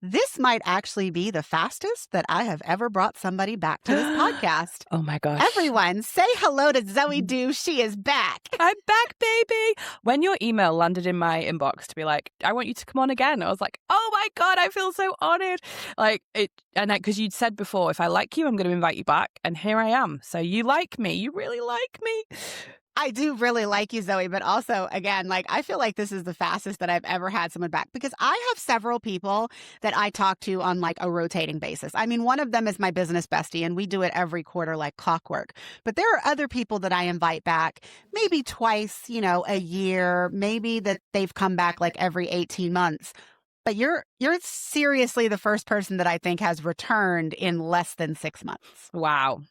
This might actually be the fastest that I have ever brought somebody back to this podcast. Oh my gosh. Everyone, say hello to Zoë Dew. She is back. I'm back, baby. When your email landed in my inbox to be like, I want you to come on again, I was like, oh my God, I feel so honored. Because you'd said before, if I like you, I'm going to invite you back. And here I am. So you like me. You really like me. I do really like you, Zoe, but also, again, I feel like this is the fastest that I've ever had someone back because I have several people that I talk to on a rotating basis. I mean, one of them is my business bestie, and we do it every quarter like clockwork. But there are other people that I invite back maybe twice, a year, maybe that they've come back every 18 months. But you're seriously the first person that I think has returned in less than 6 months. Wow.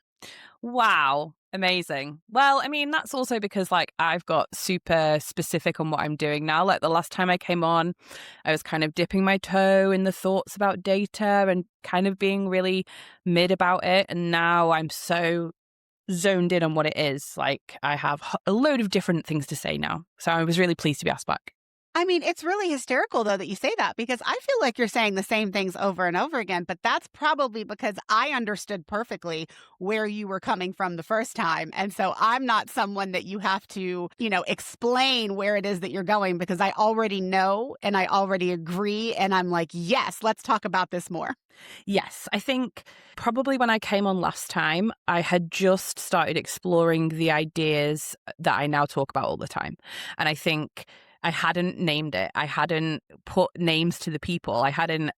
Amazing. Well, I mean, that's also because I've got super specific on what I'm doing now. The last time I came on, I was kind of dipping my toe in the thoughts about data and kind of being really mid about it. And now I'm so zoned in on what it is. I have a load of different things to say now. So I was really pleased to be asked back. I mean, it's really hysterical, though, that you say that because I feel like you're saying the same things over and over again, but that's probably because I understood perfectly where you were coming from the first time. And so I'm not someone that you have to, explain where it is that you're going because I already know and I already agree. And I'm like, yes, let's talk about this more. Yes, I think probably when I came on last time, I had just started exploring the ideas that I now talk about all the time. And I think I hadn't named it. I hadn't put names to the people. I hadn't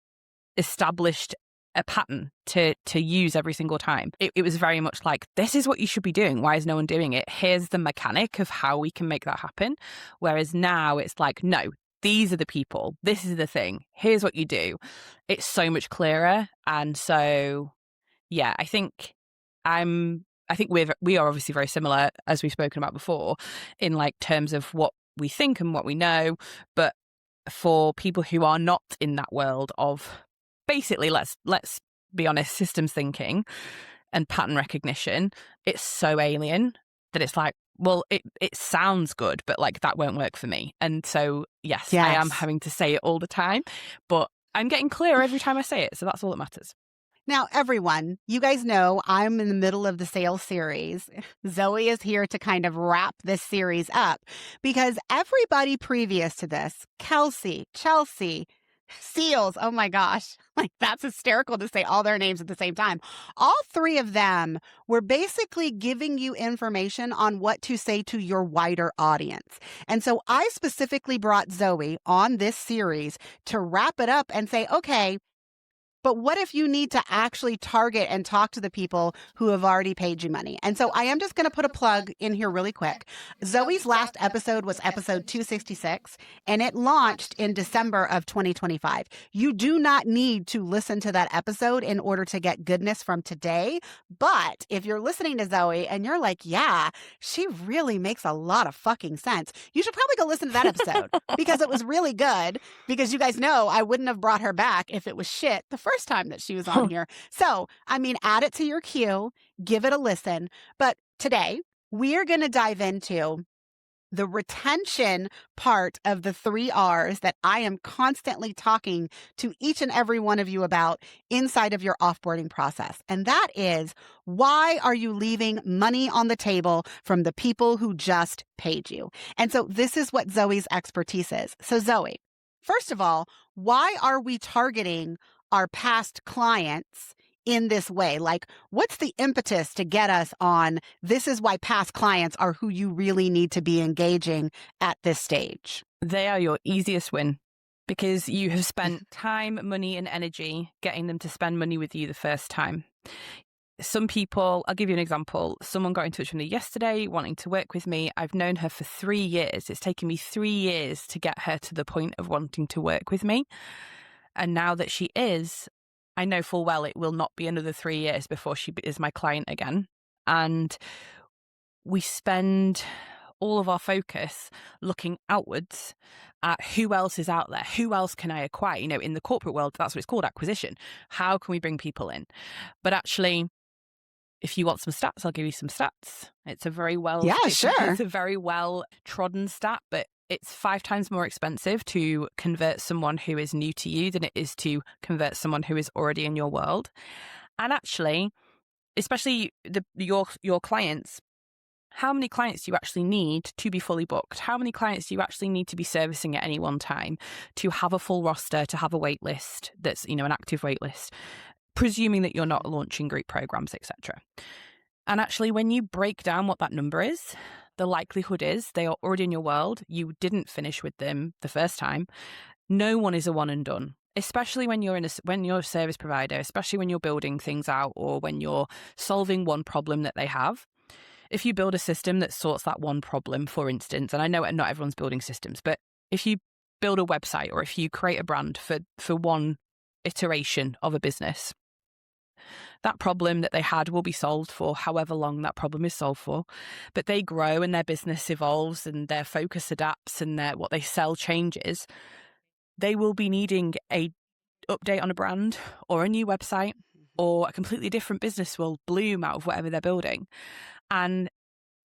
established a pattern to use every single time. It was very much like, this is what you should be doing. Why is no one doing it? Here's the mechanic of how we can make that happen. Whereas now it's like, no, these are the people. This is the thing. Here's what you do. It's so much clearer. And so, yeah, I think we are obviously very similar, as we've spoken about before, in terms of what we think and what we know. But for people who are not in that world of basically, let's be honest, systems thinking and pattern recognition, it's so alien that it's like, well, it sounds good, but that won't work for me. And so, yes, I am having to say it all the time, but I'm getting clearer every time I say it. So that's all that matters. Now, everyone, you guys know I'm in the middle of the sales series. Zoe is here to kind of wrap this series up because everybody previous to this, Kelsey, Chelsea, Seals, oh my gosh, that's hysterical to say all their names at the same time. All three of them were basically giving you information on what to say to your wider audience. And so I specifically brought Zoe on this series to wrap it up and say, okay, but what if you need to actually target and talk to the people who have already paid you money? And so I am just going to put a plug in here really quick. Zoe's last episode was episode 266, and it launched in December of 2025. You do not need to listen to that episode in order to get goodness from today. But if you're listening to Zoe and you're like, yeah, she really makes a lot of fucking sense, you should probably go listen to that episode because it was really good. Because you guys know I wouldn't have brought her back if it was shit the first time that she was on here. So, I mean, add it to your queue, give it a listen. But today, we are going to dive into the retention part of the 3 R's that I am constantly talking to each and every one of you about inside of your offboarding process. And that is, why are you leaving money on the table from the people who just paid you? And so this is what Zoe's expertise is. So Zoe, first of all, why are we targeting our past clients in this way? What's the impetus to get us on this is why past clients are who you really need to be engaging at this stage? They are your easiest win because you have spent time, money, and energy getting them to spend money with you the first time. Some people, I'll give you an example. Someone got in touch with me yesterday wanting to work with me. I've known her for 3 years. It's taken me 3 years to get her to the point of wanting to work with me. And now that she is, I know full well it will not be another 3 years before she is my client again. And we spend all of our focus looking outwards at who else is out there, who else can I acquire? In the corporate world, that's what it's called, acquisition. How can we bring people in? But actually, if you want some stats, I'll give you some stats. It's a very well, sure. It's a very well trodden stat, but it's 5 times more expensive to convert someone who is new to you than it is to convert someone who is already in your world. And actually, especially your clients, how many clients do you actually need to be fully booked? How many clients do you actually need to be servicing at any one time to have a full roster, to have a wait list that's, an active wait list, presuming that you're not launching group programs, etc. And actually, when you break down what that number is, the likelihood is they are already in your world. You didn't finish with them the first time. No one is a one and done, especially when you're when you're a service provider, especially when you're building things out or when you're solving one problem that they have. If you build a system that sorts that one problem, for instance, and I know not everyone's building systems, but if you build a website or if you create a brand for one iteration of a business, that problem that they had will be solved for however long that problem is solved for. But they grow and their business evolves and their focus adapts and what they sell changes. They will be needing a update on a brand or a new website, or a completely different business will bloom out of whatever they're building. And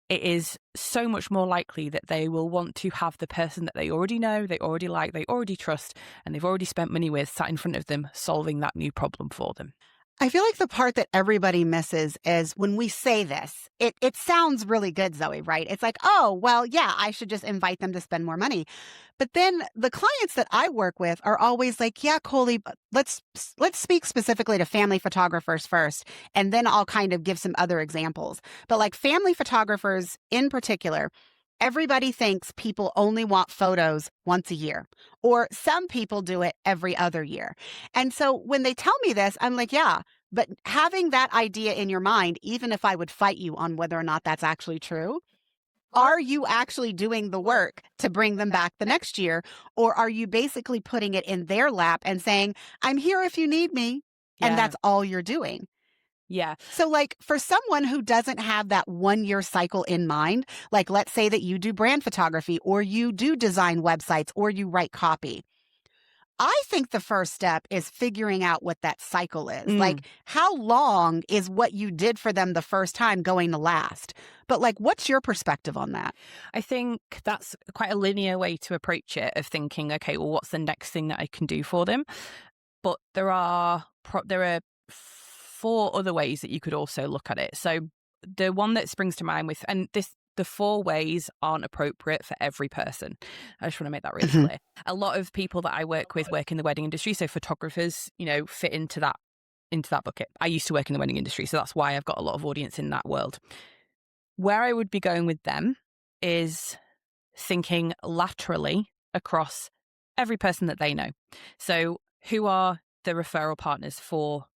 it is so much more likely that they will want to have the person that they already know, they already like, they already trust, and they've already spent money with sat in front of them, solving that new problem for them. I feel like the part that everybody misses is when we say this, it sounds really good, Zoe, right? It's like, oh, well, yeah, I should just invite them to spend more money. But then the clients that I work with are always like, yeah, Coley, let's speak specifically to family photographers first, and then I'll kind of give some other examples. But like family photographers in particular, everybody thinks people only want photos once a year, or some people do it every other year. And so when they tell me this, I'm like, yeah, but having that idea in your mind, even if I would fight you on whether or not that's actually true, are you actually doing the work to bring them back the next year? Or are you basically putting it in their lap and saying, I'm here if you need me? And that's all you're doing. Yeah. So like for someone who doesn't have that 1-year cycle in mind, like let's say that you do brand photography or you do design websites or you write copy. I think the first step is figuring out what that cycle is. Like how long is what you did for them the first time going to last? But like, what's your perspective on that? I think that's quite a linear way to approach it, of thinking, okay, well, what's the next thing that I can do for them? But there are 4 other ways that you could also look at it. So the one that springs to mind the 4 ways aren't appropriate for every person. I just want to make that really clear. A lot of people that I work with work in the wedding industry. So photographers, fit into that bucket. I used to work in the wedding industry, so that's why I've got a lot of audience in that world. Where I would be going with them is thinking laterally across every person that they know. So who are the referral partners for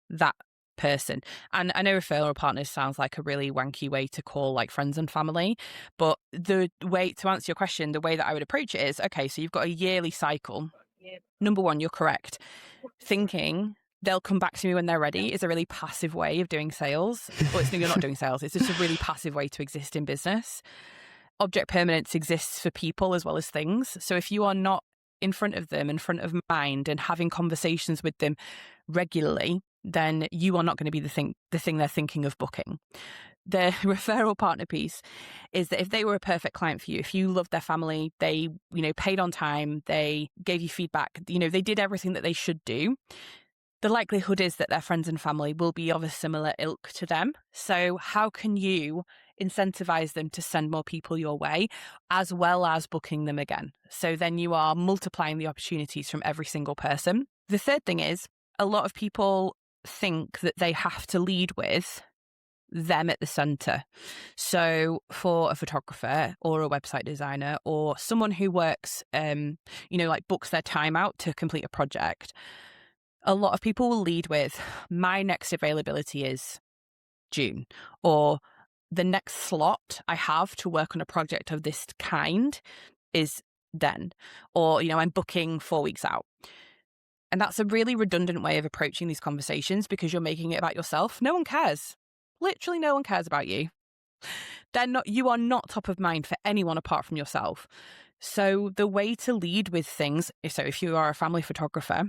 that person? And I know referral partners sounds like a really wanky way to call like friends and family, but the way to answer your question, the way that I would approach it is, okay, so you've got a yearly cycle. Number one, you're correct. Thinking they'll come back to me when they're ready is a really passive way of doing sales. Well, you're not doing sales. It's just a really passive way to exist in business. Object permanence exists for people as well as things. So if you are not in front of them, in front of mind, and having conversations with them regularly, then you are not going to be the thing they're thinking of booking. The referral partner piece is that if they were a perfect client for you, if you loved their family, they, paid on time, they gave you feedback, they did everything that they should do, the likelihood is that their friends and family will be of a similar ilk to them. So how can you incentivize them to send more people your way, as well as booking them again? So then you are multiplying the opportunities from every single person. The third thing is, a lot of people think that they have to lead with them at the center. So for a photographer or a website designer or someone who works, books their time out to complete a project, a lot of people will lead with, my next availability is June, or the next slot I have to work on a project of this kind is then, or, I'm booking 4 weeks out. And that's a really redundant way of approaching these conversations because you're making it about yourself. No one cares. Literally no one cares about you. You are not top of mind for anyone apart from yourself. So the way to lead with things, so if you are a family photographer,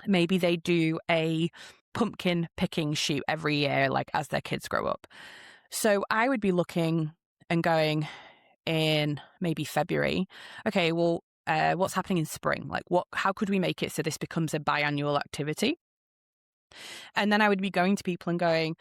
maybe they do a pumpkin picking shoot every year, like as their kids grow up. So I would be looking and going, in maybe February. Okay, well, what's happening in spring? Like, how could we make it so this becomes a biannual activity? And then I would be going to people and going,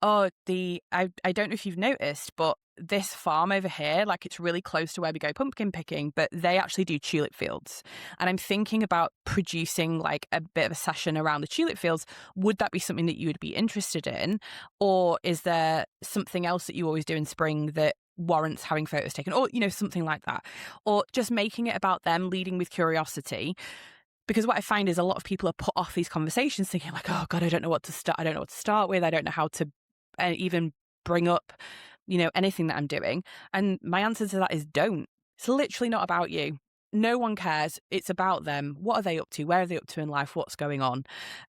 oh, I don't know if you've noticed, but this farm over here, like it's really close to where we go pumpkin picking, but they actually do tulip fields. And I'm thinking about producing like a bit of a session around the tulip fields. Would that be something that you would be interested in? Or is there something else that you always do in spring that warrants having photos taken, or, something like that? Or just making it about them, leading with curiosity. Because what I find is a lot of people are put off these conversations thinking like, oh God, I don't know what to start. I don't know what to start with. I don't know how to even bring up, anything that I'm doing. And my answer to that is don't. It's literally not about you. No one cares. It's about them. What are they up to? Where are they up to in life? What's going on?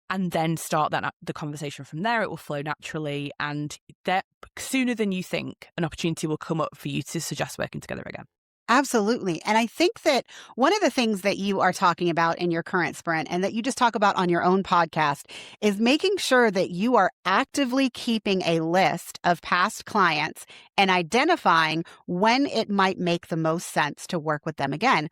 And then start the conversation from there. It will flow naturally. And that sooner than you think, an opportunity will come up for you to suggest working together again. Absolutely. And I think that one of the things that you are talking about in your current sprint and that you just talk about on your own podcast is making sure that you are actively keeping a list of past clients and identifying when it might make the most sense to work with them again.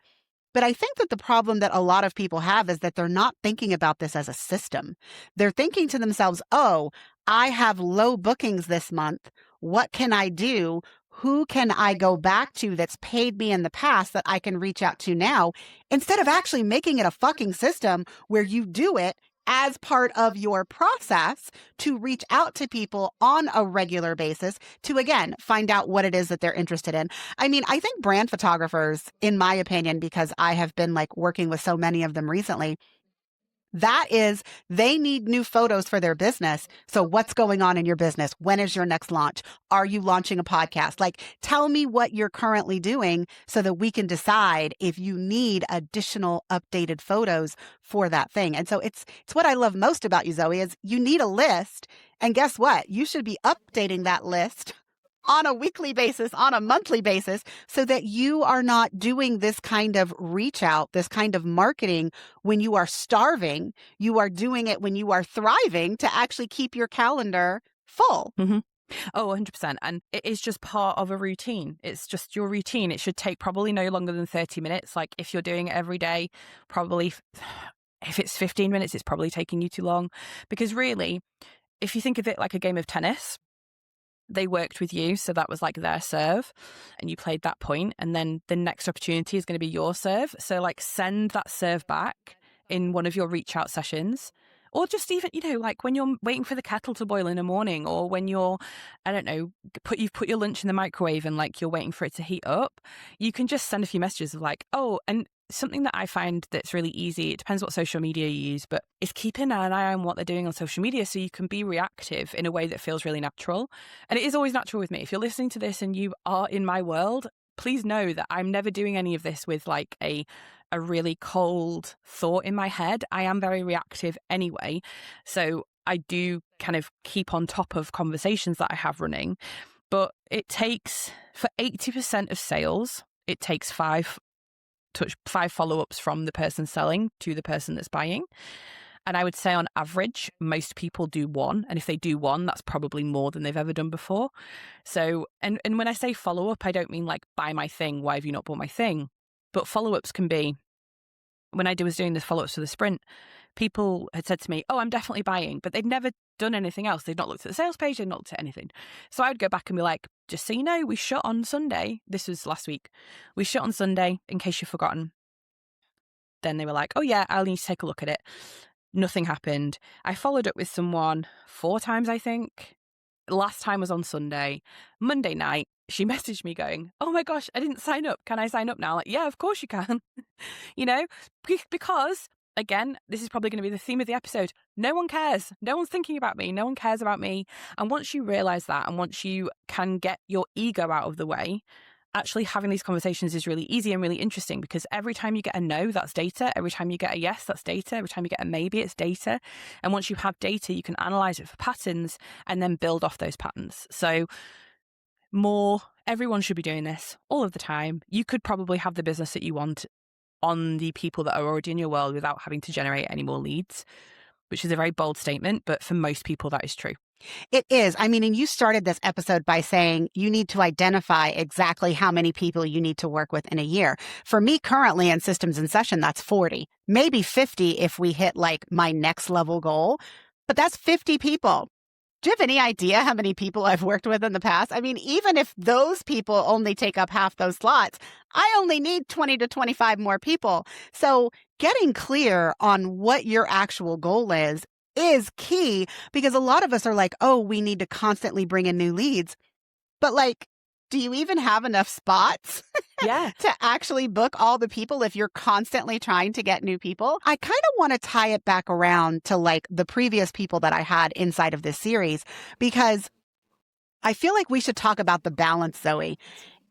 But I think that the problem that a lot of people have is that they're not thinking about this as a system. They're thinking to themselves, oh, I have low bookings this month. What can I do? Who can I go back to that's paid me in the past that I can reach out to now? Instead of actually making it a fucking system where you do it as part of your process to reach out to people on a regular basis to, again, find out what it is that they're interested in. I mean, I think brand photographers, in my opinion, because I have been like working with so many of them recently, that is, they need new photos for their business. So what's going on in your business? When is your next launch? Are you launching a podcast? Like, tell me what you're currently doing so that we can decide if you need additional updated photos for that thing. And so it's what I love most about you, Zoe, is you need a list. And guess what? You should be updating that list on a weekly basis, on a monthly basis, so that you are not doing this kind of reach out, this kind of marketing when you are starving. You are doing it when you are thriving to actually keep your calendar full. Mm-hmm. Oh, 100%. And it is just part of a routine. It's just your routine. It should take probably no longer than 30 minutes. Like if you're doing it every day, probably if it's 15 minutes, it's probably taking you too long. Because really, if you think of it like a game of tennis, they worked with you, so that was like their serve, and you played that point, and then the next opportunity is going to be your serve. So like send that serve back in one of your reach out sessions, or just even, like when you're waiting for the kettle to boil in the morning, or when you're, I don't know, you've put your lunch in the microwave and like you're waiting for it to heat up, you can just send a few messages of like, oh, and something that I find that's really easy, it depends what social media you use, but is keeping an eye on what they're doing on social media so you can be reactive in a way that feels really natural. And it is always natural with me. If you're listening to this and you are in my world, please know that I'm never doing any of this with like a really cold thought in my head. I am very reactive anyway. So I do kind of keep on top of conversations that I have running. But it takes, for 80% of sales, it takes five follow-ups from the person selling to the person that's buying. And I would say on average, most people do one. And if they do one, that's probably more than they've ever done before. So, and when I say follow-up, I don't mean like buy my thing. Why have you not bought my thing? But follow-ups can be, when I was doing the follow-ups for the sprint, people had said to me, oh, I'm definitely buying, but they'd never done anything else. They'd not looked at the sales page. They'd not looked at anything. So I would go back and be like, just so you know, we shot on Sunday. This was last week. We shot on Sunday, in case you've forgotten. Then they were like, oh yeah, I'll need to take a look at it. Nothing happened. I followed up with someone 4 times, I think. Last time was on Sunday. Monday night, she messaged me going, oh my gosh, I didn't sign up. Can I sign up now? I'm like, yeah, of course you can. Because again, this is probably going to be the theme of the episode. No one cares. No one's thinking about me. No one cares about me. And once you realize that, and once you can get your ego out of the way, actually having these conversations is really easy and really interesting, because every time you get a no, that's data. Every time you get a yes, that's data. Every time you get a maybe, it's data. And once you have data, you can analyze it for patterns and then build off those patterns. So everyone should be doing this all of the time. You could probably have the business that you want on the people that are already in your world without having to generate any more leads. which is a very bold statement, but for most people, that is true. It is. I mean, and you started this episode by saying you need to identify exactly how many people you need to work with in a year. For me, currently in Systems in Session, that's 40, maybe 50 if we hit like my next level goal, but that's 50 people. Do you have any idea how many people I've worked with in the past? I mean, even if those people only take up half those slots, I only need 20 to 25 more people. So getting clear on what your actual goal is key, because a lot of us are like, oh, we need to constantly bring in new leads. But like, do you even have enough spots Yeah. to actually book all the people if you're constantly trying to get new people? I kind of want to tie it back around to like the previous people that I had inside of this series, because I feel like we should talk about the balance, Zoe.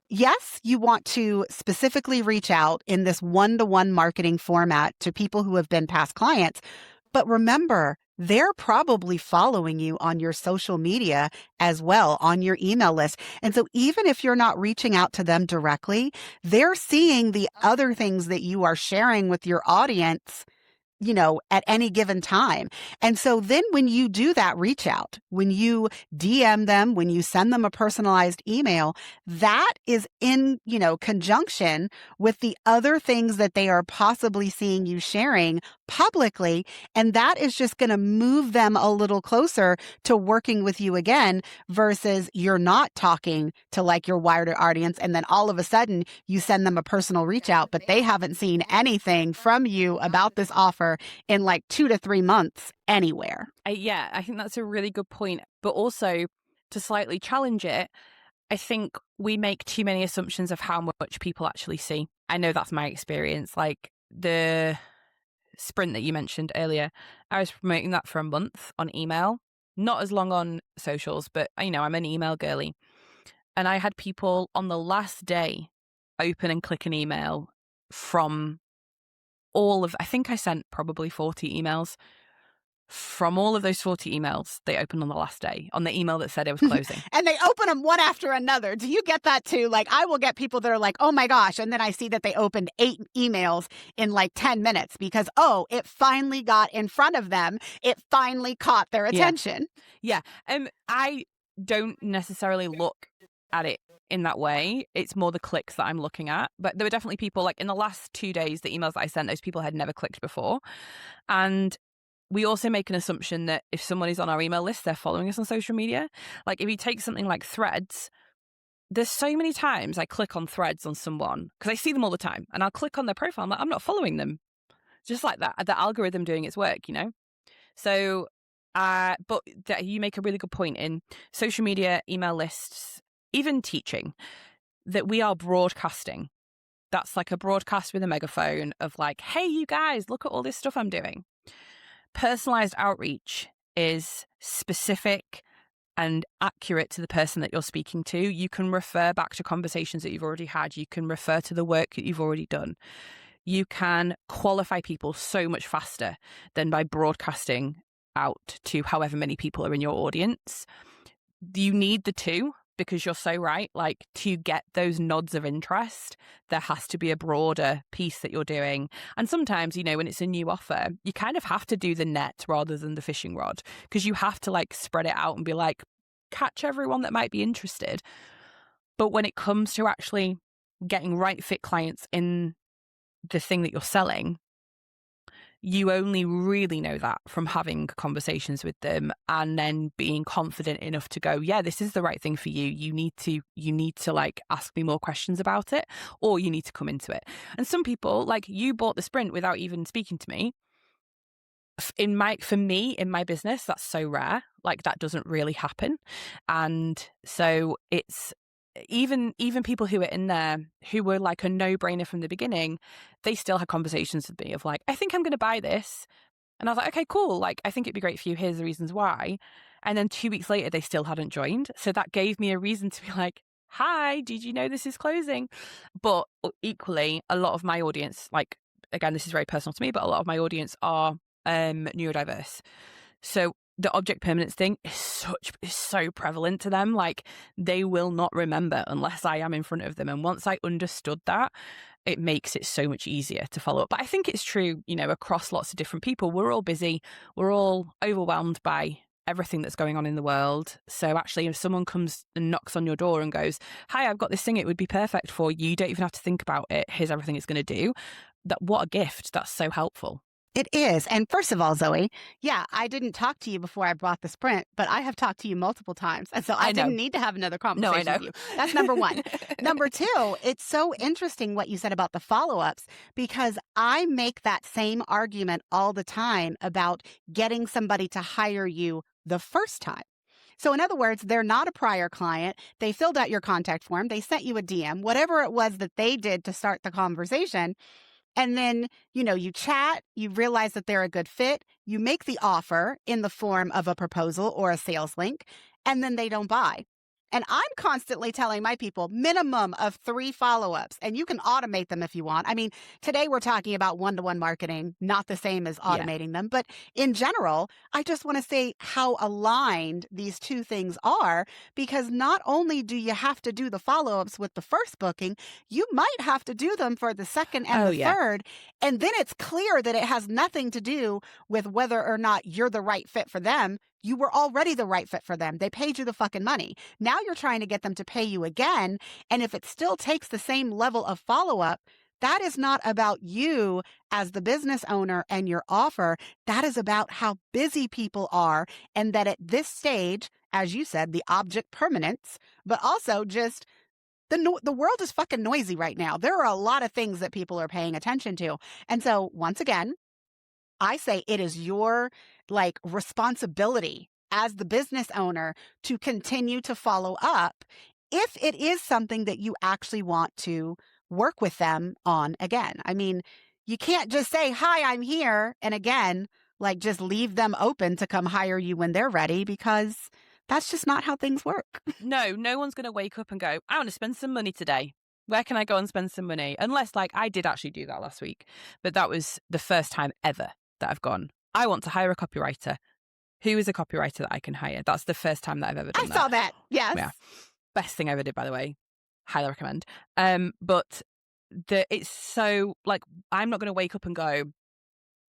Yes, you want to specifically reach out in this one-to-one marketing format to people who have been past clients. But remember, they're probably following you on your social media as well, on your email list. And so even if you're not reaching out to them directly, they're seeing the other things that you are sharing with your audience, you know, at any given time. And so then when you do that reach out, when you DM them, when you send them a personalized email, that is in, you know, conjunction with the other things that they are possibly seeing you sharing publicly. And that is just going to move them a little closer to working with you again versus you're not talking to like your wider audience. And then all of a sudden you send them a personal reach out, but they haven't seen anything from you about this offer in like 2 to 3 months anywhere. Yeah, I think that's a really good point. But also to slightly challenge it, I think we make too many assumptions of how much people actually see. I know that's my experience. Like the sprint that you mentioned earlier, I was promoting that for a month on email, not as long on socials, but you know, I'm an email girly. And I had people on the last day open and click an email from I think I sent probably 40 emails. From all of those 40 emails, they opened on the last day, on the email that said it was closing. And they open them one after another. Do you get that too? Like I will get people that are like, oh my gosh. And then I see that they opened 8 emails in like 10 minutes because, oh, it finally got in front of them. It finally caught their attention. Yeah. I don't necessarily look at it in that way. It's more the clicks that I'm looking at. But there were definitely people like in the last 2 days, the emails that I sent, those people had never clicked before. And we also make an assumption that if someone is on our email list, they're following us on social media. Like if you take something like Threads, there's so many times I click on Threads on someone because I see them all the time and I'll click on their profile. I'm like, I'm not following them. Just like that, the algorithm doing its work, you know? So, but you make a really good point in social media, email lists, even teaching, that we are broadcasting. That's like a broadcast with a megaphone of like, hey, you guys, look at all this stuff I'm doing. Personalized outreach is specific and accurate to the person that you're speaking to. You can refer back to conversations that you've already had. You can refer to the work that you've already done. You can qualify people so much faster than by broadcasting out to however many people are in your audience. You need the two because you're so right. Like to get those nods of interest, there has to be a broader piece that you're doing. And sometimes, you know, when it's a new offer, you kind of have to do the net rather than the fishing rod because you have to like spread it out and be like, catch everyone that might be interested. But when it comes to actually getting right fit clients in the thing that you're selling, you only really know that from having conversations with them and then being confident enough to go, yeah, this is the right thing for you. You need to like ask me more questions about it, or you need to come into it. And some people, like you bought the sprint without even speaking to me. For me, in my business, that's so rare. Like that doesn't really happen. And so it's, even people who were in there who were like a no-brainer from the beginning, they still had conversations with me of like, I think I'm going to buy this. And I was like, okay, cool. Like, I think it'd be great for you. Here's the reasons why. And then 2 weeks later, they still hadn't joined. So that gave me a reason to be like, hi, did you know this is closing? But equally, a lot of my audience, like, again, this is very personal to me, but a lot of my audience are neurodiverse. So the object permanence thing is so prevalent to them. Like, they will not remember unless I am in front of them. And once I understood that, it makes it so much easier to follow up. But I think it's true, across lots of different people. We're all busy. We're all overwhelmed by everything that's going on in the world. So actually, if someone comes and knocks on your door and goes, "Hi, I've got this thing, it would be perfect for you. You don't even have to think about it. Here's everything it's going to do." What a gift. That's so helpful. It is. And first of all, Zoe, yeah, I didn't talk to you before I bought the Sprint, but I have talked to you multiple times. And so I know. didn't need to have another No, I conversation know. with you. That's number one. Number two, it's so interesting what you said about the follow-ups, because I make that same argument all the time about getting somebody to hire you the first time. So in other words, they're not a prior client. They filled out your contact form. They sent you a DM, whatever it was that they did to start the conversation. And then, you chat, you realize that they're a good fit, you make the offer in the form of a proposal or a sales link, and then they don't buy. And I'm constantly telling my people minimum of 3 follow-ups, and you can automate them if you want. I mean, today we're talking about one-to-one marketing, not the same as automating them. But in general, I just want to say how aligned these two things are, because not only do you have to do the follow-ups with the first booking, you might have to do them for the second and the third. And then it's clear that it has nothing to do with whether or not you're the right fit for them. You were already the right fit for them. They paid you the fucking money. Now you're trying to get them to pay you again. And if it still takes the same level of follow-up, that is not about you as the business owner and your offer. That is about how busy people are. And that at this stage, as you said, the object permanence, but also just the world is fucking noisy right now. There are a lot of things that people are paying attention to. And so once again, I say it is your responsibility as the business owner to continue to follow up if it is something that you actually want to work with them on again. I mean, you can't just say, "Hi, I'm here," and again, just leave them open to come hire you when they're ready, because that's just not how things work. No one's going to wake up and go, "I want to spend some money today. Where can I go and spend some money?" Unless, I did actually do that last week, but that was the first time ever that I've gone, "I want to hire a copywriter. Who is a copywriter that I can hire?" That's the first time that I've ever done I that. saw that. Yes. Yeah. Best thing I ever did, by the way. Highly recommend. But it's so, I'm not going to wake up and go,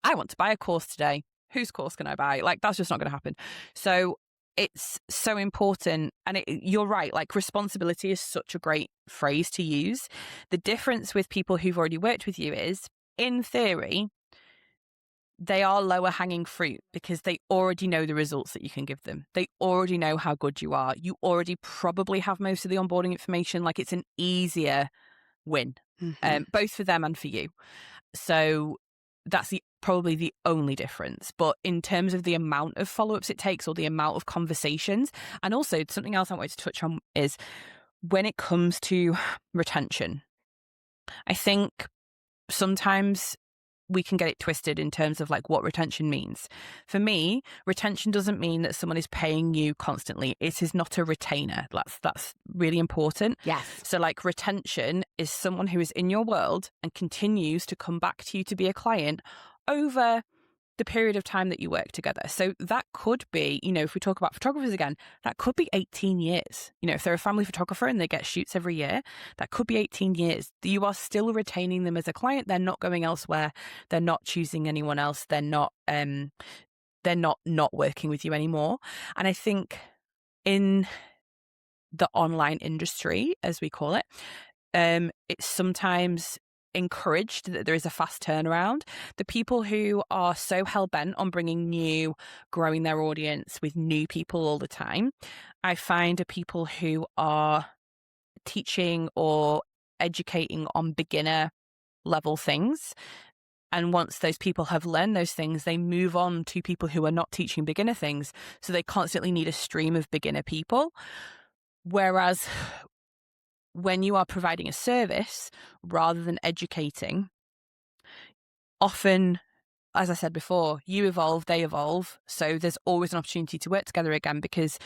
"I want to buy a course today. Whose course can I buy?" That's just not going to happen. So it's so important. And you're right. Responsibility is such a great phrase to use. The difference with people who've already worked with you is, in theory, they are lower hanging fruit because they already know the results that you can give them. They already know how good you are. You already probably have most of the onboarding information. It's an easier win, both for them and for you. So that's probably the only difference. But in terms of the amount of follow-ups it takes, or the amount of conversations, and also something else I wanted to touch on is when it comes to retention, I think sometimes we can get it twisted in terms of what retention means. For me, retention doesn't mean that someone is paying you constantly. It is not a retainer. That's really important. Yes. So retention is someone who is in your world and continues to come back to you to be a client over the period of time that you work together. So that could be, if we talk about photographers again, that could be 18 years. If they're a family photographer and they get shoots every year, that could be 18 years. You are still retaining them as a client. They're not going elsewhere. They're not choosing anyone else. They're not working with you anymore. And I think in the online industry, as we call it, it's sometimes encouraged that there is a fast turnaround. The people who are so hell-bent on growing their audience with new people all the time, I find, are people who are teaching or educating on beginner level things. And once those people have learned those things, they move on to people who are not teaching beginner things. So they constantly need a stream of beginner people. Whereas when you are providing a service rather than educating, often, as I said before, you evolve, they evolve. So there's always an opportunity to work together again, because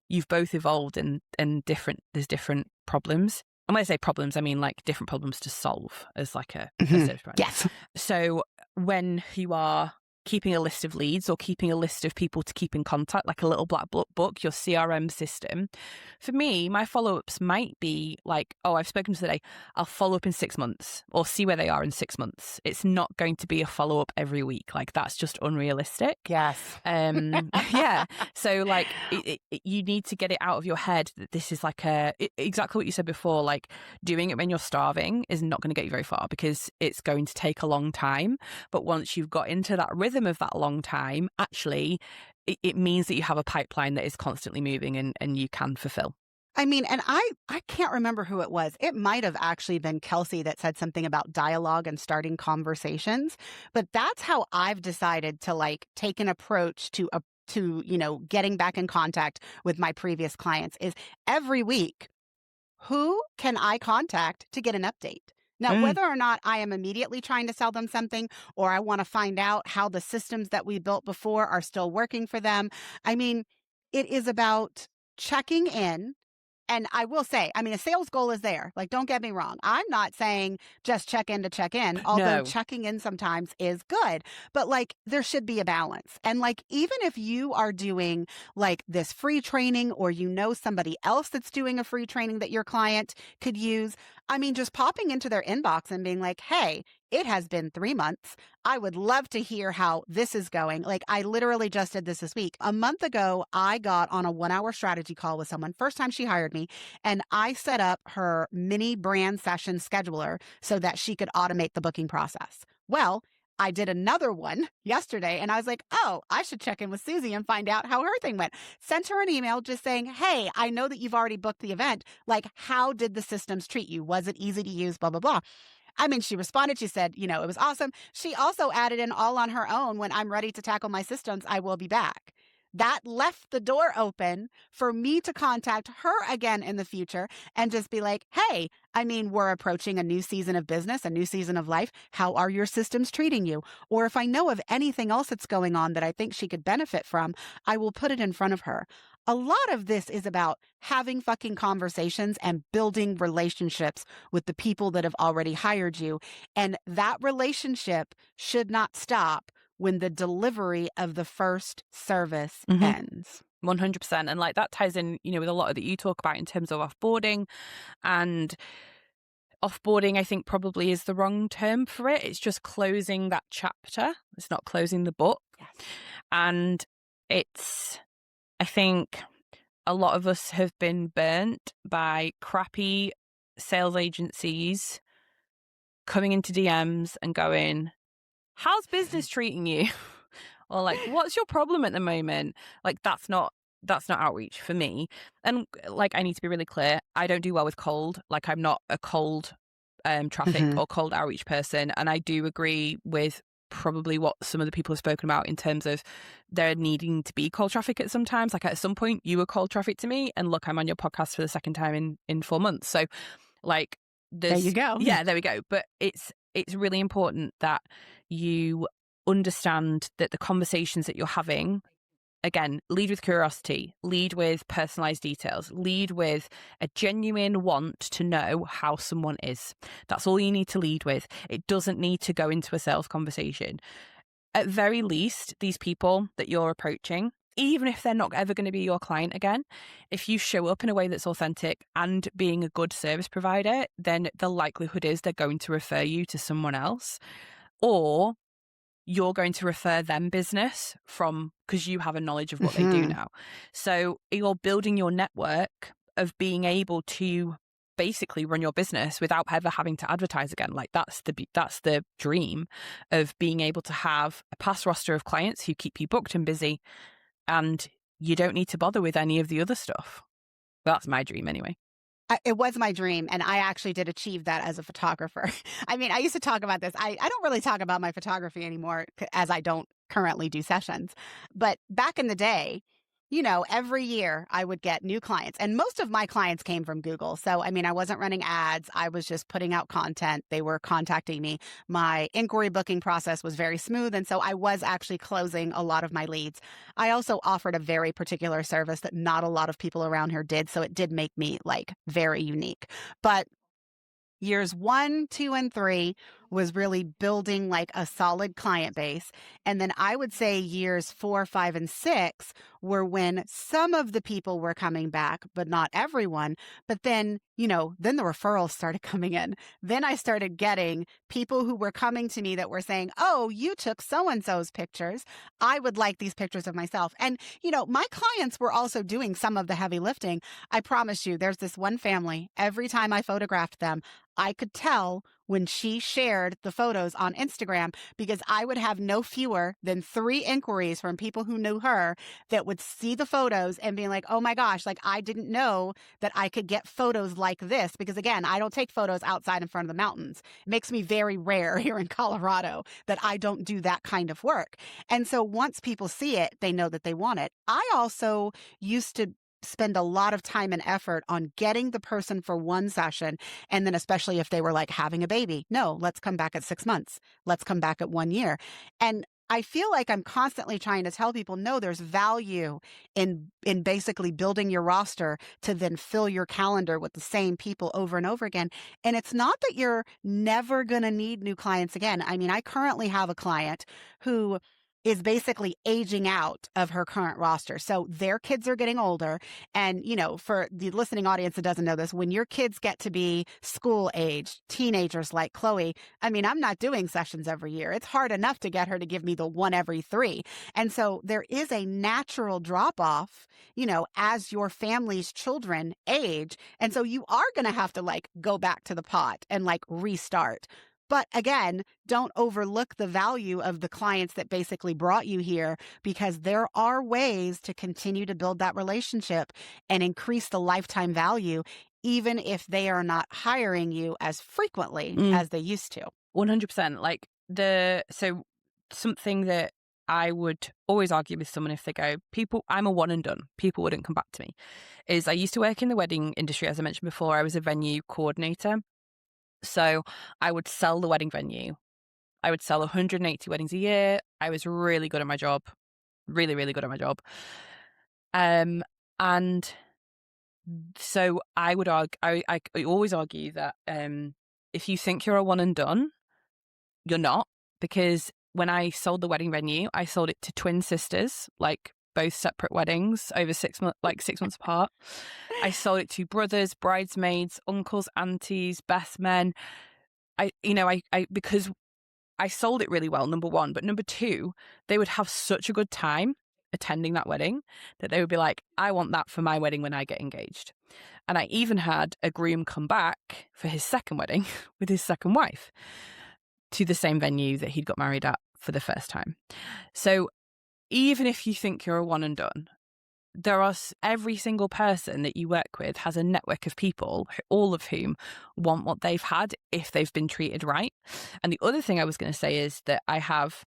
you've both evolved and there's different problems. And when I say problems, I mean different problems to solve as a service provider. Yes. So when you are keeping a list of leads or keeping a list of people to keep in contact, like a little black book, your CRM system. For me, my follow-ups might be like, oh, I've spoken to today. I'll follow up in 6 months or see where they are in 6 months. It's not going to be a follow-up every week. Like that's just unrealistic. Yes. Yeah. So like you need to get it out of your head that this is like exactly what you said before, like doing it when you're starving is not going to get you very far because it's going to take a long time. But once you've got into that rhythm of that long time, actually, it means that you have a pipeline that is constantly moving and you can fulfill. I mean, and I can't remember who it was. It might have actually been Kelsey that said something about dialogue and starting conversations. But that's how I've decided to like take an approach to getting back in contact with my previous clients is every week, who can I contact to get an update? Now, whether or not I am immediately trying to sell them something or I want to find out how the systems that we built before are still working for them. I mean, it is about checking in. And I will say, I mean, a sales goal is there. Like, don't get me wrong. I'm not saying just check in to check in, although No. checking in sometimes is good. But like, there should be a balance. And like, even if you are doing like this free training or you know somebody else that's doing a free training that your client could use, I mean, just popping into their inbox and being like, hey, it has been 3 months. I would love to hear how this is going. Like I literally just did this week. A month ago, I got on a 1-hour strategy call with someone. First time she hired me. And I set up her mini brand session scheduler so that she could automate the booking process. Well, I did another one yesterday and I was like, oh, I should check in with Susie and find out how her thing went. Sent her an email just saying, hey, I know that you've already booked the event. Like, how did the systems treat you? Was it easy to use? Blah, blah, blah. I mean, she responded. She said, it was awesome. She also added in all on her own, when I'm ready to tackle my systems, I will be back. That left the door open for me to contact her again in the future and just be like, hey, I mean, we're approaching a new season of business, a new season of life. How are your systems treating you? Or if I know of anything else that's going on that I think she could benefit from, I will put it in front of her. A lot of this is about having fucking conversations and building relationships with the people that have already hired you. And that relationship should not stop when the delivery of the first service ends. 100%. And like that ties in, with a lot of that you talk about in terms of offboarding. And offboarding, I think, probably is the wrong term for it. It's just closing that chapter. It's not closing the book. Yes. And I think a lot of us have been burnt by crappy sales agencies coming into DMs and going, how's business treating you? Or like, what's your problem at the moment? Like, that's not outreach for me. And like, I need to be really clear. I don't do well with cold. Like, I'm not a cold traffic or cold outreach person. And I do agree with probably what some of the people have spoken about in terms of there needing to be cold traffic at some times. Like at some point you were cold traffic to me, and look, I'm on your podcast for the second time in 4 months. So like, there you go. Yeah, there we go. But it's really important that you understand that the conversations that you're having, again, lead with curiosity, lead with personalized details, lead with a genuine want to know how someone is. That's all you need to lead with. It doesn't need to go into a sales conversation. At very least, these people that you're approaching, even if they're not ever going to be your client again, if you show up in a way that's authentic and being a good service provider, then the likelihood is they're going to refer you to someone else, or you're going to refer them business because you have a knowledge of what they do now. So you're building your network of being able to basically run your business without ever having to advertise again. Like that's the dream of being able to have a past roster of clients who keep you booked and busy, and you don't need to bother with any of the other stuff. That's my dream anyway. It was my dream, and I actually did achieve that as a photographer. I mean, I used to talk about this. I don't really talk about my photography anymore as I don't currently do sessions. But back in the day, every year I would get new clients, and most of my clients came from Google. So, I mean, I wasn't running ads. I was just putting out content. They were contacting me. My inquiry booking process was very smooth. And so I was actually closing a lot of my leads. I also offered a very particular service that not a lot of people around here did. So it did make me like very unique. But years 1, 2, and 3 was really building like a solid client base. And then I would say years 4, 5, and 6 were when some of the people were coming back, but not everyone. But then, then the referrals started coming in. Then I started getting people who were coming to me that were saying, "Oh, you took so and so's pictures. I would like these pictures of myself." And, my clients were also doing some of the heavy lifting. I promise you, there's this one family, every time I photographed them, I could tell when she shared the photos on Instagram because I would have no fewer than 3 inquiries from people who knew her that would see the photos and be like, "Oh my gosh, like I didn't know that I could get photos like this." Because again, I don't take photos outside in front of the mountains. It makes me very rare here in Colorado that I don't do that kind of work. And so once people see it, they know that they want it. I also used to spend a lot of time and effort on getting the person for one session. And then especially if they were like having a baby, no, let's come back at 6 months. Let's come back at 1 year. And I feel like I'm constantly trying to tell people, no, there's value in basically building your roster to then fill your calendar with the same people over and over again. And it's not that you're never going to need new clients again. I mean, I currently have a client who is basically aging out of her current roster. So their kids are getting older. And, for the listening audience that doesn't know this, when your kids get to be school age, teenagers like Chloe, I mean, I'm not doing sessions every year. It's hard enough to get her to give me the one every 3. And so there is a natural drop off, as your family's children age. And so you are going to have to like go back to the pot and like restart. But again, don't overlook the value of the clients that basically brought you here because there are ways to continue to build that relationship and increase the lifetime value, even if they are not hiring you as frequently as they used to. 100%. So something that I would always argue with someone if they go, I'm a one and done, people wouldn't come back to me, is I used to work in the wedding industry. As I mentioned before, I was a venue coordinator. So I would sell the wedding venue. I would sell 180 weddings a year. I was really good at my job, really, really good at my job. And so I would argue, I always argue that if you think you're a one and done, you're not, because when I sold the wedding venue, I sold it to twin sisters, like both separate weddings over 6 months, like 6 months apart. I sold it to brothers, bridesmaids, uncles, aunties, best men. Because I sold it really well, number one, but number two, they would have such a good time attending that wedding that they would be like, I want that for my wedding when I get engaged. And I even had a groom come back for his second wedding with his second wife to the same venue that he'd got married at for the first time. So even if you think you're a one and done, every single person that you work with has a network of people, all of whom want what they've had if they've been treated right. And the other thing I was going to say is that I have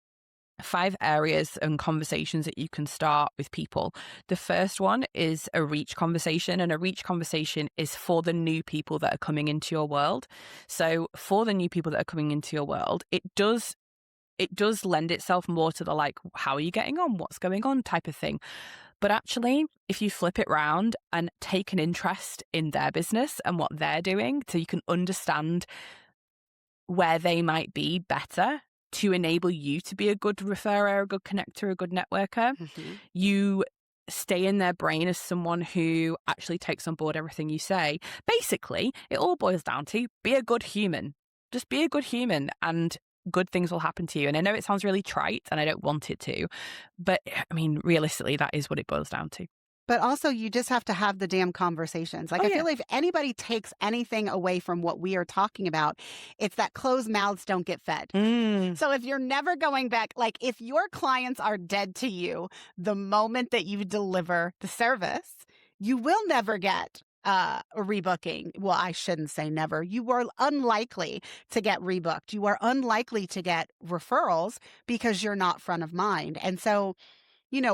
5 areas and conversations that you can start with people. The first one is a reach conversation, and a reach conversation is for the new people that are coming into your world. So for the new people that are coming into your world, it does lend itself more to the like, how are you getting on? What's going on type of thing. But actually, if you flip it round and take an interest in their business and what they're doing, so you can understand where they might be better to enable you to be a good referrer, a good connector, a good networker, you stay in their brain as someone who actually takes on board everything you say. Basically, it all boils down to be a good human. Just be a good human and good things will happen to you. And I know it sounds really trite and I don't want it to, but I mean, realistically, that is what it boils down to. But also, you just have to have the damn conversations. Like, I feel like if anybody takes anything away from what we are talking about, it's that closed mouths don't get fed. So if you're never going back, like if your clients are dead to you the moment that you deliver the service, you will never get a rebooking. Well, I shouldn't say never. You are unlikely to get rebooked. You are unlikely to get referrals because you're not front of mind. And so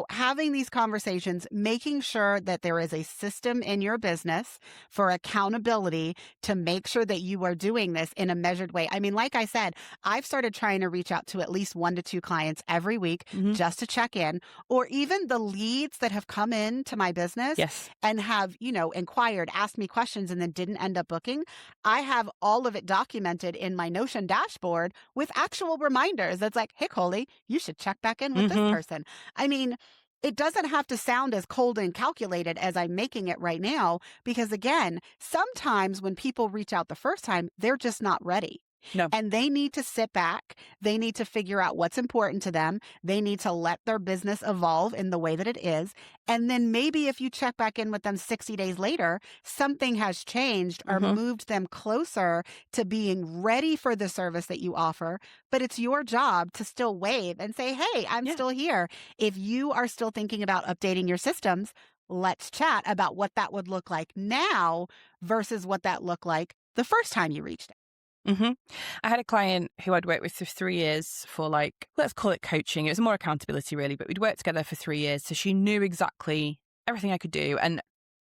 having these conversations, making sure that there is a system in your business for accountability to make sure that you are doing this in a measured way. I mean, like I said, I've started trying to reach out to at least 1 to 2 clients every week Mhm. just to check in, or even the leads that have come into my business Yes. and have, inquired, asked me questions, and then didn't end up booking. I have all of it documented in my Notion dashboard with actual reminders that's like, hey, Coley, you should check back in with this Mhm. person. I mean, it doesn't have to sound as cold and calculated as I'm making it right now, because again, sometimes when people reach out the first time, they're just not ready. No. And they need to sit back. They need to figure out what's important to them. They need to let their business evolve in the way that it is. And then maybe if you check back in with them 60 days later, something has changed or Mhm. moved them closer to being ready for the service that you offer. But it's your job to still wave and say, hey, I'm Yeah. still here. If you are still thinking about updating your systems, let's chat about what that would look like now versus what that looked like the first time you reached out. Mhm. I had a client who I'd worked with for 3 years for, like, let's call it coaching. It was more accountability really, but we'd worked together for 3 years, so she knew exactly everything I could do. And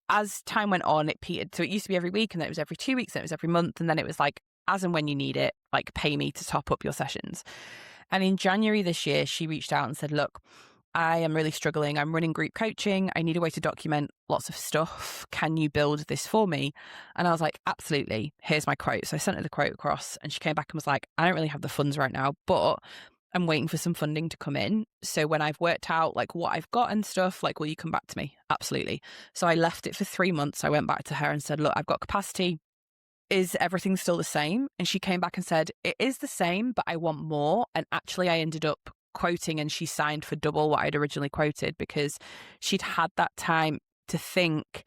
as time went on, it petered. So it used to be every week, and then it was every 2 weeks, and it was every month, and then it was like, as and when you need it, like, pay me to top up your sessions. And in January this year, she reached out and said, look, I am really struggling. I'm running group coaching. I need a way to document lots of stuff. Can you build this for me? And I was like, absolutely. Here's my quote. So I sent her the quote across, and she came back and was like, I don't really have the funds right now, but I'm waiting for some funding to come in. So when I've worked out like what I've got and stuff, like, will you come back to me? Absolutely. So I left it for 3 months. I went back to her and said, look, I've got capacity. Is everything still the same? And she came back and said, it is the same, but I want more. And actually, I ended up quoting, and she signed for double what I'd originally quoted, because she'd had that time to think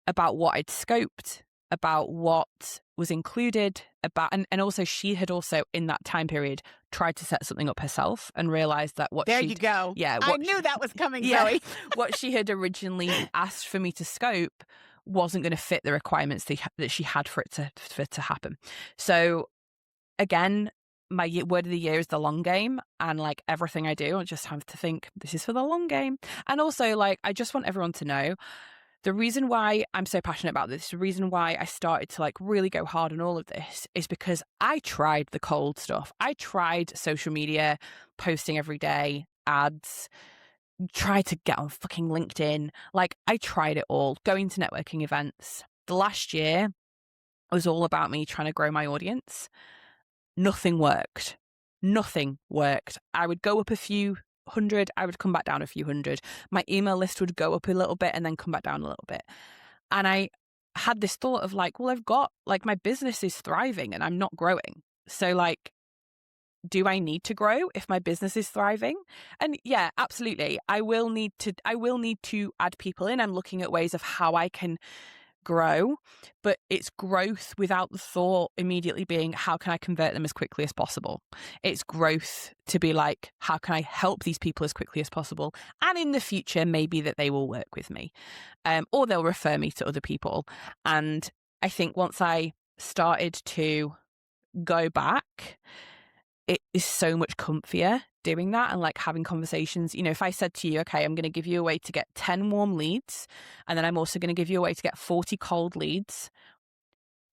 about what I'd scoped, about what was included, about, and also she had also in that time period tried to set something up herself and realized that There you go. I knew that was coming, yeah, Zoe. what she had originally asked for me to scope wasn't going to fit the requirements that she had for it to happen. So again, my word of the year is the long game, and like everything I do, I just have to think this is for the long game. And also, like, I just want everyone to know the reason why I'm so passionate about this, the reason why I started to like really go hard on all of this is because I tried the cold stuff. I tried social media, posting every day, ads, tried to get on fucking LinkedIn. Like, I tried it all, going to networking events. The last year was all about me trying to grow my audience. Nothing worked. Nothing worked. I would go up a few hundred, I would come back down a few hundred. My email list would go up a little bit and then come back down a little bit. And I had this thought of like, well, I've got, like, my business is thriving and I'm not growing. So, like, do I need to grow if my business is thriving? And yeah, absolutely. I will need to add people in. I'm looking at ways of how I can grow, but it's growth without the thought immediately being, how can I convert them as quickly as possible? It's growth to be like, how can I help these people as quickly as possible? And in the future, maybe that they will work with me, or they'll refer me to other people. And I think once I started to go back, it is so much comfier doing that and like having conversations. You know, if I said to you, okay, I'm going to give you a way to get 10 warm leads, and then I'm also going to give you a way to get 40 cold leads,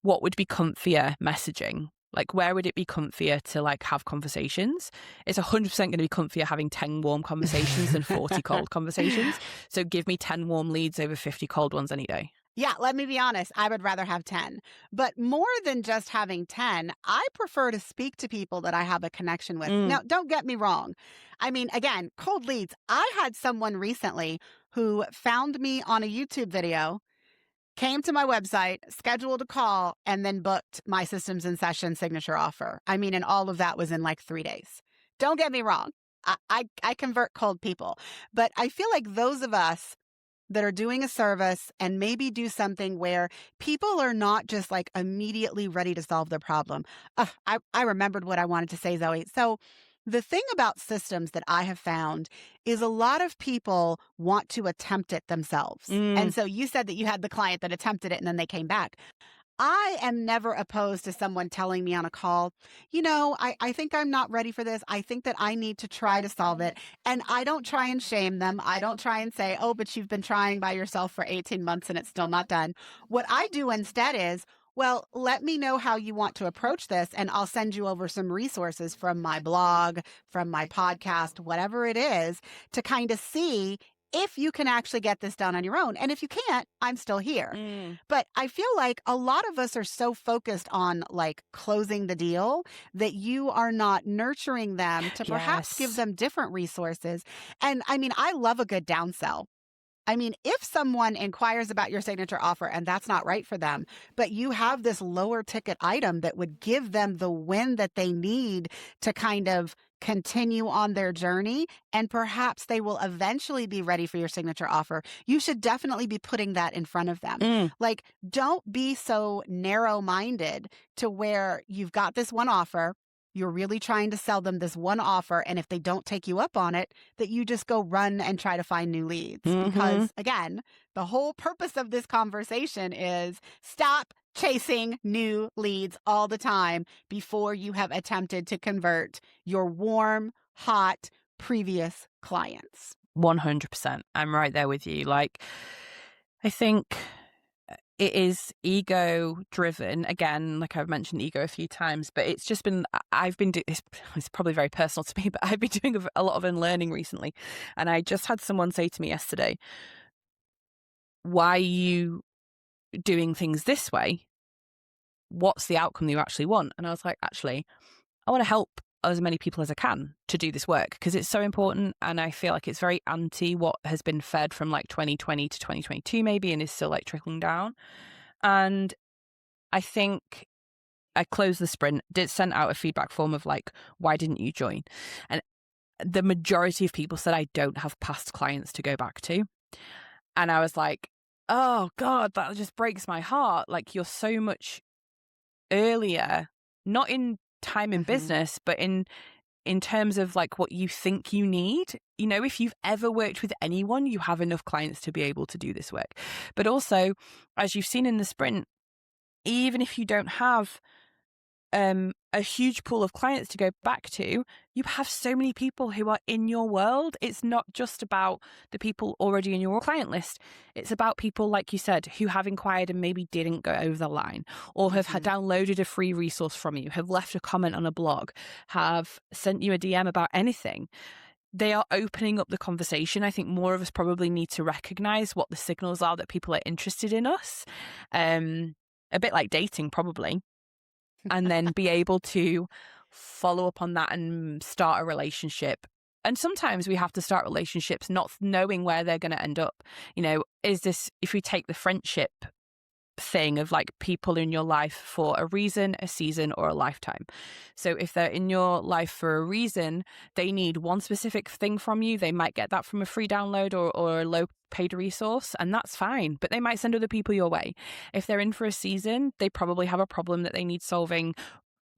what would be comfier messaging? Like, where would it be comfier to like have conversations? It's 100% going to be comfier having 10 warm conversations than 40 cold conversations. So give me 10 warm leads over 50 cold ones any day. Yeah, let me be honest. I would rather have 10. But more than just having 10, I prefer to speak to people that I have a connection with. Now, don't get me wrong. I mean, again, cold leads. I had someone recently who found me on a YouTube video, came to my website, scheduled a call, and then booked my systems and session signature offer. I mean, and all of that was in like 3 days. Don't get me wrong. I convert cold people. But I feel like those of us that are doing a service and maybe do something where people are not just like immediately ready to solve their problem. I remembered what I wanted to say, Zoe. So the thing about systems that I have found is a lot of people want to attempt it themselves. And so you said that you had the client that attempted it and then they came back. I am never opposed to someone telling me on a call, I think I'm not ready for this. I think that I need to try to solve it. And I don't try and shame them. I don't try and say, oh, but you've been trying by yourself for 18 months and it's still not done. What I do instead is, well, let me know how you want to approach this, and I'll send you over some resources from my blog, from my podcast, whatever it is, to kind of see if you can actually get this done on your own. And if you can't, I'm still here. Mm, But I feel like a lot of us are so focused on like closing the deal that you are not nurturing them to perhaps give yes. them different resources. And I mean, I love a good downsell. I mean, if someone inquires about your signature offer and that's not right for them, but you have this lower ticket item that would give them the win that they need to kind of continue on their journey, and perhaps they will eventually be ready for your signature offer, you should definitely be putting that in front of them. Mm, Like, don't be so narrow minded to where you've got this one offer. You're really trying to sell them this one offer. And if they don't take you up on it, that you just go run and try to find new leads. hmm. Because again, the whole purpose of this conversation is stop chasing new leads all the time before you have attempted to convert your warm, hot, previous clients. 100%. I'm right there with you. Like, I think it is ego driven. Again, like I've mentioned ego a few times, but it's just been, I've been doing this, it's probably very personal to me, but I've been doing a lot of unlearning recently. And I just had someone say to me yesterday, why are you doing things this way? What's the outcome that you actually want? And I was like, actually, I want to help as many people as I can to do this work because it's so important. And I feel like it's very anti what has been fed from like 2020 to 2022 maybe, and is still like trickling down. And I think I closed the sprint, did send out a feedback form of like, why didn't you join? And the majority of people said I don't have past clients to go back to. And I was like, oh God, that just breaks my heart. Like you're so much earlier, not in time in Mhm. business, but in terms of like what you think you need. You know, if you've ever worked with anyone, you have enough clients to be able to do this work. But also, as you've seen in the sprint, even if you don't have a huge pool of clients to go back to, you have so many people who are in your world. It's not just about the people already in your client list. It's about people, like you said, who have inquired and maybe didn't go over the line, or have Mhm. downloaded a free resource from you, have left a comment on a blog, have sent you a DM about anything. They are opening up the conversation. I think more of us probably need to recognize what the signals are that people are interested in us. A bit like dating, probably, and then be able to follow up on that and start a relationship. And sometimes we have to start relationships not knowing where they're going to end up. You know, is this, if we take the friendship thing of like people in your life for a reason, a season, or a lifetime. So if they're in your life for a reason, they need one specific thing from you. They might get that from a free download or a low paid resource, and that's fine, but they might send other people your way. If they're in for a season, they probably have a problem that they need solving.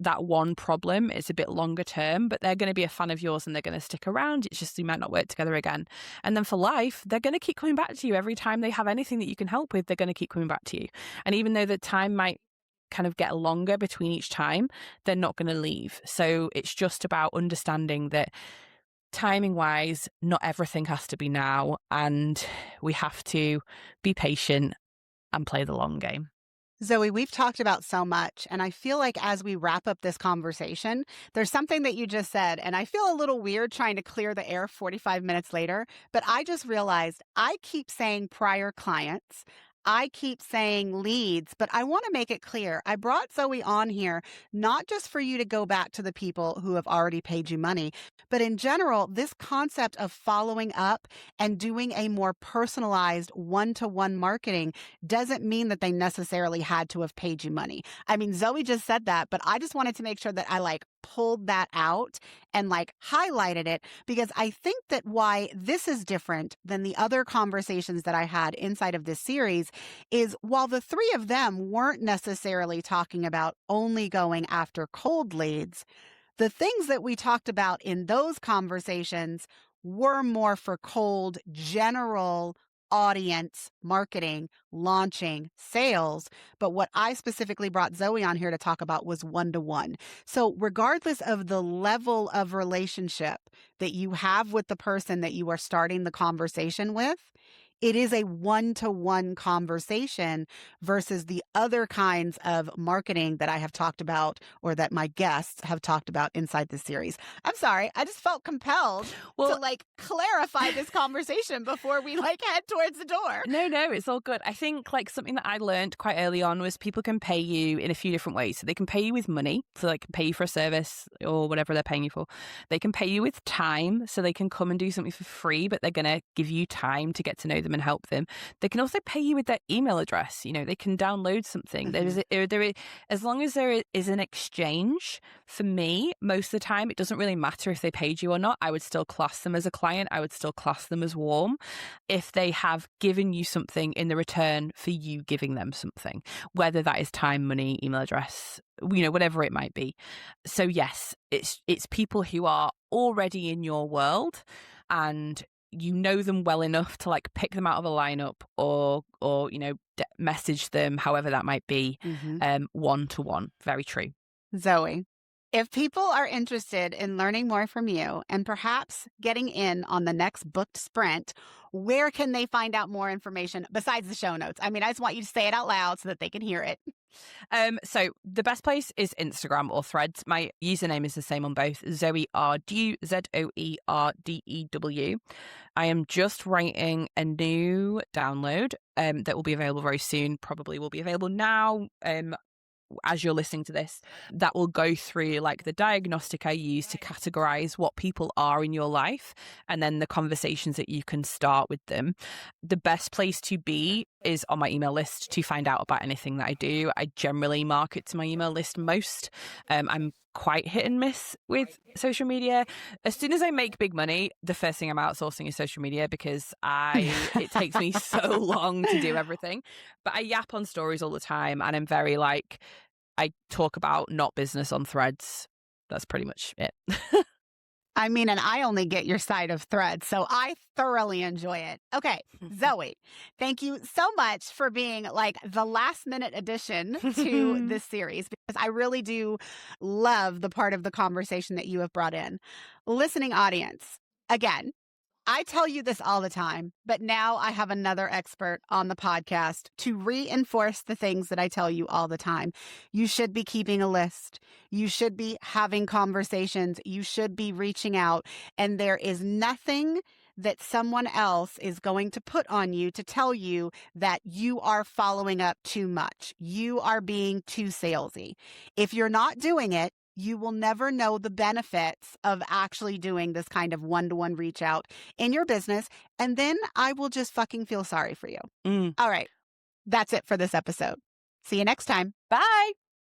That one problem is a bit longer term, but they're going to be a fan of yours and they're going to stick around. It's just you might not work together again. And then for life, they're going to keep coming back to you every time they have anything that you can help with. They're going to keep coming back to you. And even though the time might kind of get longer between each time, they're not going to leave. So it's just about understanding that timing wise, not everything has to be now, and we have to be patient and play the long game. Zoe, we've talked about so much, and I feel like as we wrap up this conversation, there's something that you just said, and I feel a little weird trying to clear the air 45 minutes later, but I just realized I keep saying prior clients. I keep saying leads, but I want to make it clear. I brought Zoe on here not just for you to go back to the people who have already paid you money, but in general, this concept of following up and doing a more personalized one-to-one marketing doesn't mean that they necessarily had to have paid you money. I mean, Zoe just said that, but I just wanted to make sure that I like pulled that out and like highlighted it, because I think that why this is different than the other conversations that I had inside of this series is while the three of them weren't necessarily talking about only going after cold leads, the things that we talked about in those conversations were more for cold, general audience marketing, launching, sales. But what I specifically brought Zoë on here to talk about was one-to-one. So regardless of the level of relationship that you have with the person that you are starting the conversation with, it is a one-to-one conversation versus the other kinds of marketing that I have talked about or that my guests have talked about inside this series. I'm sorry, I just felt compelled Well, to clarify this conversation before we head towards the door. No, it's all good. I think something that I learned quite early on was people can pay you in a few different ways. So they can pay you with money, so they can pay you for a service or whatever they're paying you for. They can pay you with time, so they can come and do something for free, but they're going to give you time to get to know them and help them. They can also pay you with their email address. They can download something. As long as there is an exchange, for me, most of the time, it doesn't really matter if they paid you or not. I would still class them as a client. I would still class them as warm if they have given you something in the return for you giving them something, whether that is time, money, email address, whatever it might be. So yes, it's people who are already in your world and you know them well enough to pick them out of a lineup or message them, however that might be, one-to-one. Very true. Zoë, if people are interested in learning more from you and perhaps getting in on the next booked sprint, where can they find out more information besides the show notes? I mean, I just want you to say it out loud so that they can hear it. So the best place is Instagram or Threads. My username is the same on both, Zoe R. Dew, ZOERDEW. I am just writing a new download that will be available very soon, probably will be available now. As you're listening to this, that will go through the diagnostic I use to categorize what people are in your life and then the conversations that you can start with them. The best place to be is on my email list to find out about anything that I do. I generally market to my email list most. I'm quite hit and miss with social media. As soon as I make big money, the first thing I'm outsourcing is social media because it takes me so long to do everything. But I yap on stories all the time and I'm very I talk about not business on Threads. That's pretty much it. I mean, and I only get your side of Threads, so I thoroughly enjoy it. Okay, Zoë, thank you so much for being the last minute addition to this series because I really do love the part of the conversation that you have brought in. Listening audience, again, I tell you this all the time, but now I have another expert on the podcast to reinforce the things that I tell you all the time. You should be keeping a list. You should be having conversations. You should be reaching out. And there is nothing that someone else is going to put on you to tell you that you are following up too much. You are being too salesy. If you're not doing it, you will never know the benefits of actually doing this kind of one-to-one reach out in your business. And then I will just fucking feel sorry for you. All right. That's it for this episode. See you next time. Bye.